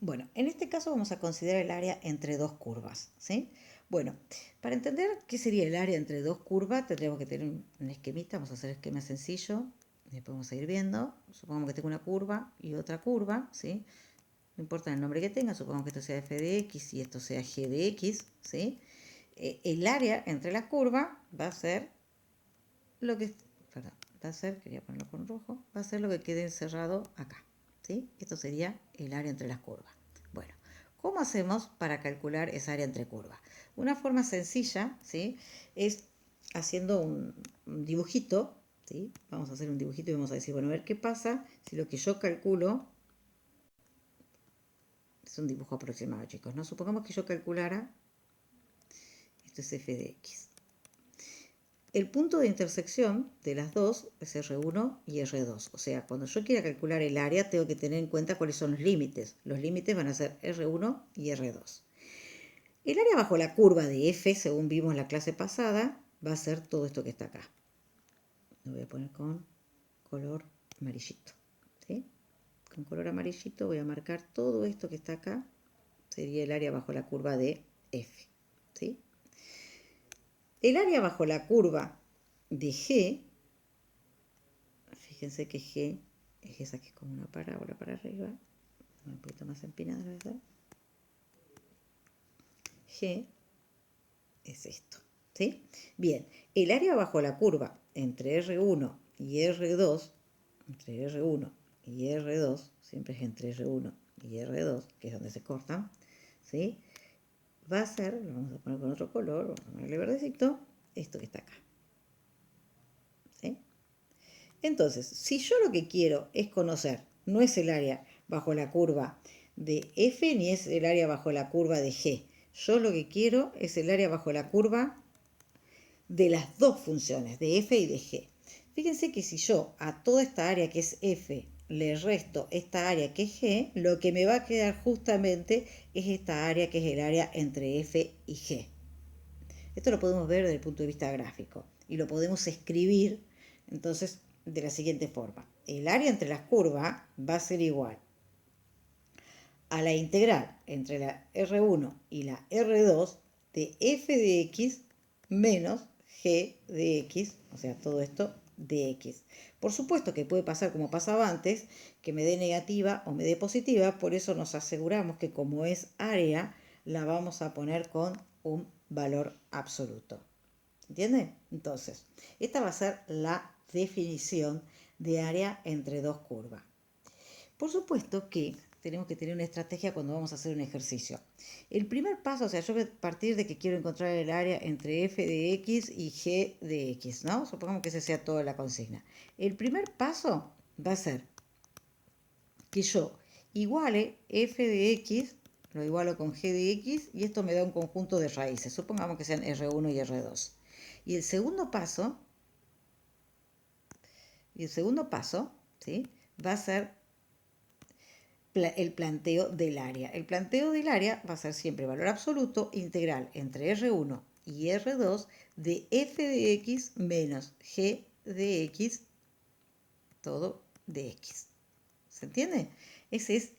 Bueno, en este caso vamos a considerar el área entre dos curvas, ¿sí? Bueno, para entender qué sería el área entre dos curvas, tendríamos que tener un esquemita. Vamos a hacer esquema sencillo, después vamos a ir viendo. Supongamos que tengo una curva y otra curva, ¿sí? No importa el nombre que tenga, supongamos que esto sea f de x y esto sea g de x, ¿sí? El área entre las curvas va a ser lo que, perdón, va a ser, quería ponerlo con rojo, va a ser lo que quede encerrado acá, ¿sí? Esto sería el área entre las curvas. Bueno, ¿cómo hacemos para calcular esa área entre curvas? Una forma sencilla, ¿sí? Es haciendo un dibujito, ¿sí? Vamos a hacer un dibujito y vamos a decir, bueno, a ver qué pasa si lo que yo calculo es un dibujo aproximado, chicos, ¿no? Supongamos que yo calculara, esto es f de x. El punto de intersección de las dos es R1 y R2. O sea, cuando yo quiera calcular el área, tengo que tener en cuenta cuáles son los límites. Los límites van a ser R1 y R2. El área bajo la curva de F, según vimos en la clase pasada, va a ser todo esto que está acá. Lo voy a poner con color amarillito, ¿sí? Con color amarillito voy a marcar todo esto que está acá. Sería el área bajo la curva de F, ¿sí? El área bajo la curva de G, fíjense que G es esa que es como una parábola para arriba, un poquito más empinada, ¿verdad? G es esto, ¿sí? Bien, el área bajo la curva entre R1 y R2, entre R1 y R2, siempre es entre R1 y R2, que es donde se cortan, ¿sí? Va a ser, lo vamos a poner con otro color, vamos a ponerle verdecito, esto que está acá, ¿sí? Entonces, si yo lo que quiero es conocer, no es el área bajo la curva de F ni es el área bajo la curva de G. Yo lo que quiero es el área bajo la curva de las dos funciones, de F y de G. Fíjense que si yo a toda esta área que es F le resto esta área que es G, lo que me va a quedar justamente es esta área que es el área entre F y G. Esto lo podemos ver desde el punto de vista gráfico y lo podemos escribir entonces de la siguiente forma. El área entre las curvas va a ser igual a la integral entre la R1 y la R2 de f de x menos g de x, o sea, todo esto de x. Por supuesto que puede pasar como pasaba antes, que me dé negativa o me dé positiva, por eso nos aseguramos que como es área, la vamos a poner con un valor absoluto. ¿Entienden? Entonces, esta va a ser la definición de área entre dos curvas. Por supuesto que tenemos que tener una estrategia cuando vamos a hacer un ejercicio. El primer paso, o sea, yo voy a partir de que quiero encontrar el área entre f de x y g de x, ¿no? Supongamos que esa sea toda la consigna. El primer paso va a ser que yo iguale f de x, lo igualo con g de x, y esto me da un conjunto de raíces. Supongamos que sean R1 y R2. Y el segundo paso, ¿sí? Va a ser el planteo del área. El planteo del área va a ser siempre valor absoluto integral entre R1 y R2 de f de x menos g de x, todo de x. ¿Se entiende? Ese es,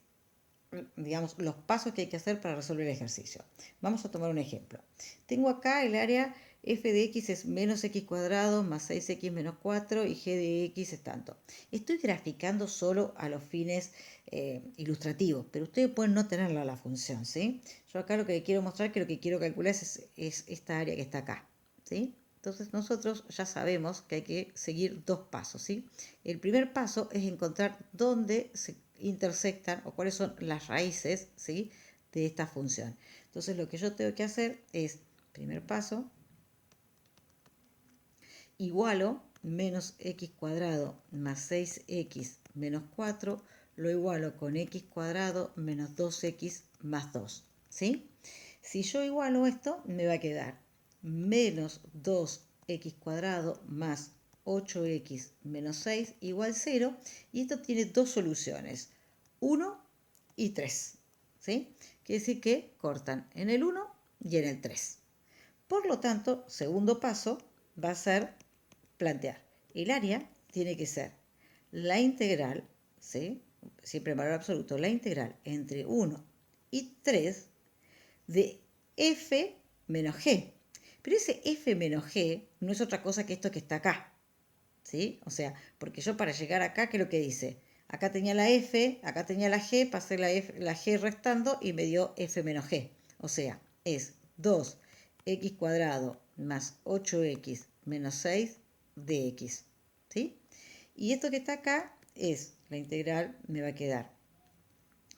digamos, los pasos que hay que hacer para resolver el ejercicio. Vamos a tomar un ejemplo. Tengo acá el área f de x es menos x cuadrado más 6x menos 4 y g de x es tanto. Estoy graficando solo a los fines ilustrativos, pero ustedes pueden no tenerla la función, ¿sí? Yo acá lo que quiero mostrar, que lo que quiero calcular es esta área que está acá, ¿sí? Entonces nosotros ya sabemos que hay que seguir dos pasos, ¿sí? El primer paso es encontrar dónde se intersectan o cuáles son las raíces, ¿sí?, de esta función. Entonces lo que yo tengo que hacer es, primer paso, igualo menos x cuadrado más 6x menos 4, lo igualo con x cuadrado menos 2x más 2, ¿sí? Si yo igualo esto, me va a quedar menos 2x cuadrado más 8x menos 6 igual 0, y esto tiene dos soluciones, 1 y 3, ¿sí? Quiere decir que cortan en el 1 y en el 3. Por lo tanto, segundo paso va a ser plantear. El área tiene que ser la integral, ¿sí?, siempre en valor absoluto, la integral entre 1 y 3 de f menos g. Pero ese f menos g no es otra cosa que esto que está acá, ¿sí? O sea, porque yo para llegar acá, ¿qué es lo que dice? Acá tenía la f, acá tenía la g, pasé la g restando y me dio f menos g. O sea, es 2x cuadrado más 8x menos 6 dx, ¿sí? Y esto que está acá es la integral, me va a quedar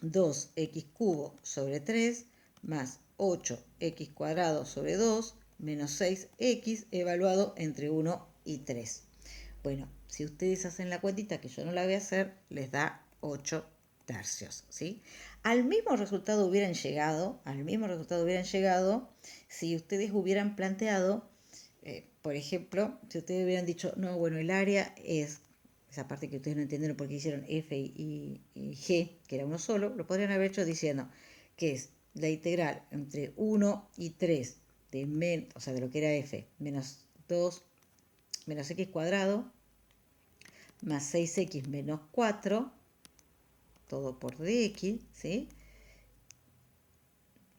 2x cubo sobre 3 más 8x cuadrado sobre 2 menos 6x evaluado entre 1 y 3. Bueno, si ustedes hacen la cuentita, que yo no la voy a hacer, les da 8 tercios, ¿sí? Al mismo resultado hubieran llegado, si ustedes hubieran planteado, por ejemplo, si ustedes hubieran dicho, no, bueno, el área es esa parte que ustedes no entendieron porque hicieron f y g, que era uno solo, lo podrían haber hecho diciendo que es la integral entre 1 y 3 de, o sea, de lo que era f, menos 2 menos x cuadrado más 6x menos 4, todo por dx, ¿sí?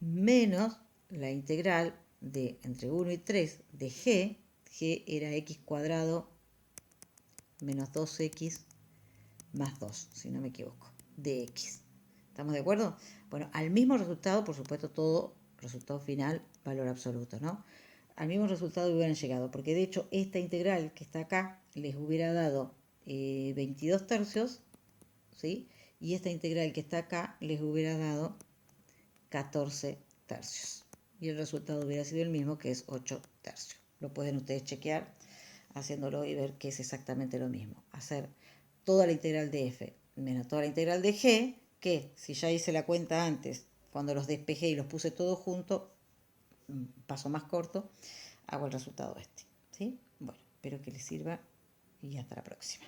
Menos la integral de entre 1 y 3 de g era x cuadrado menos 2x más 2, si no me equivoco, de x. ¿Estamos de acuerdo? Bueno, al mismo resultado, por supuesto, todo resultado final, valor absoluto, ¿no? Al mismo resultado hubieran llegado, porque de hecho esta integral que está acá les hubiera dado 22 tercios, ¿sí? Y esta integral que está acá les hubiera dado 14 tercios. Y el resultado hubiera sido el mismo, que es 8 tercios. Lo pueden ustedes chequear haciéndolo y ver que es exactamente lo mismo. Hacer toda la integral de f menos toda la integral de g, que si ya hice la cuenta antes, cuando los despejé y los puse todos juntos, paso más corto, hago el resultado este. ¿Sí? Bueno, espero que les sirva y hasta la próxima.